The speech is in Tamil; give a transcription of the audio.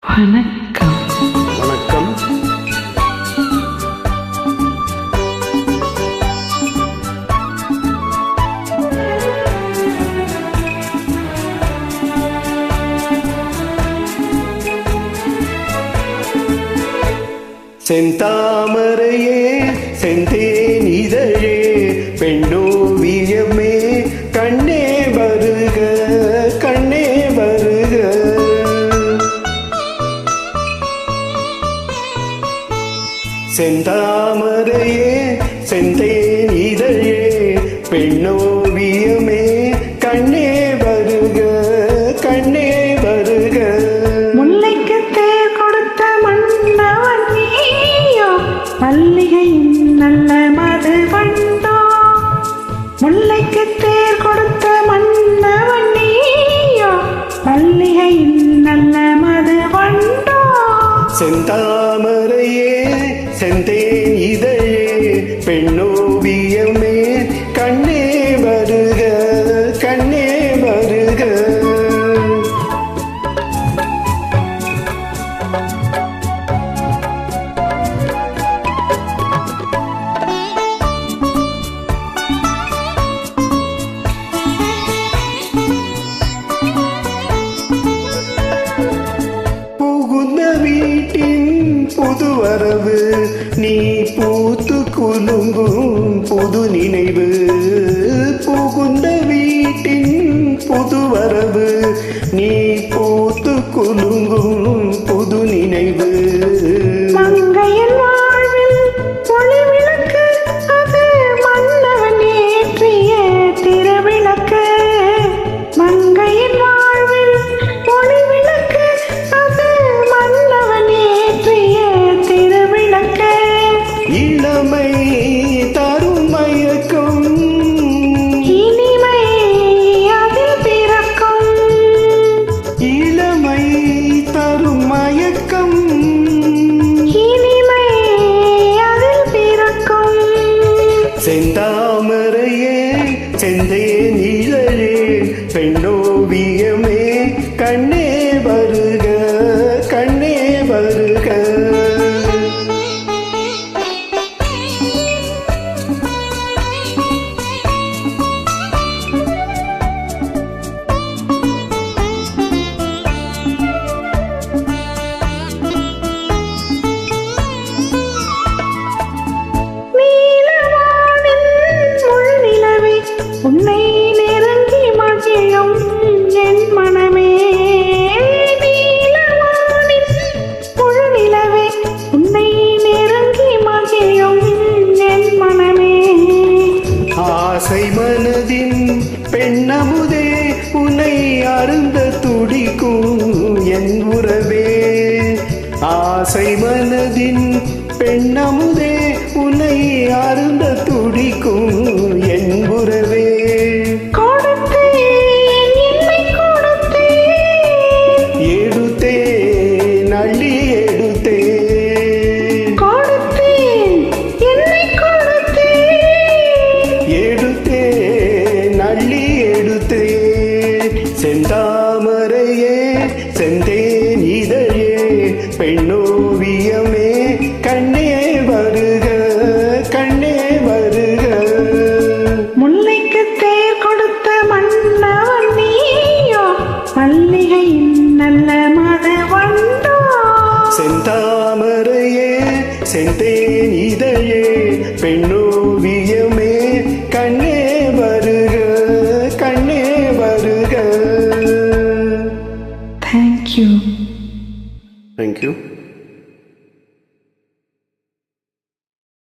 வணக்கம். வணக்கம். செந்தாமரையே செந்தேன் இதழே பெண்ணோவியமே கண்ணே வருக கண்ணே வருக. செந்தாமரையே செந்தேன் இதழே பெண்ணோவியமே கண்ணே வருக கண்ணே வருக. முல்லைக்கு தேர் கொடுத்த மன்னவன் நீயோ, மல்லிகையின் நல்ல மது வண்டோ. முல்லைக்கு தேர் கொடுத்த மன்னவன் நீயோ, மல்லிகையின் நல்ல மது வண்டோ. செந்தாமரையே செந்தேன் இதழே பெண்ணோவியமே கண்ணே வருக கண்ணே வருக. புகுந்த வீட்டின் புது வரவு நீ பூத்து குலுங்கும் புது நினைவு. புகுந்த வீட்டின் புது வரவு நீ பூத்து குலுங்கும் புது நினைவு. மங்கையன் வாழ்வில் ஒளி விளக்கு, அது மன்னவன் ஏற்றிய திருவிளக்கு. மங்கையன் வாழ்வில் ஒளி விளக்கு, அது மன்னவன் ஏற்றிய திருவிளக்கு. இளமை தரும் மயக்கம் இனிமை அதில் பிறக்கும். இளமை தரும் மயக்கம் இனிமை அதில் பிறக்கும். செந்தாமரையே செந்தேன் இதழே பெண்ணோவியமே கண்ணே வருக கண்ணே வருக. நீலவானின் முள்நிலவே, உன்னை நெருங்கி மகிழும் என் மனமே. நீலவானின் முள்நிலவே, உன்னை நெருங்கி மகிழும் என் மனமே. ஆசை மனதின் பெண்ணமுதே உன்னை அருந்த துடிக்கும் என் உறவே. ஆசை மனதின் பெண்ணமுதே உன்னை அருந்த துடிக்கும் என் உறவே. கொடுத்தேன் என்னை கொடுத்தேன், எடுத்தேன் அள்ளி எடுத்தேன். கொடுத்தேன் என்னை கொடுத்தேன். எடுத்தேன் அள்ளி எடுத்தேன். செந்தாமரையே செந்தேன் இதழே பெண்ணோவியமே கண்ணே வருக கண்ணே வருக. முல்லைக்கு தேர் கொடுத்த மன்னவன் நீயோ, மல்லிகையின் நல்ல மது வண்டோ. செந்தாமரையே செந்தேன் இதழே பெண்ணோவியமே கண்ணே வருக கண்ணே வருக. Thank you. Thank you.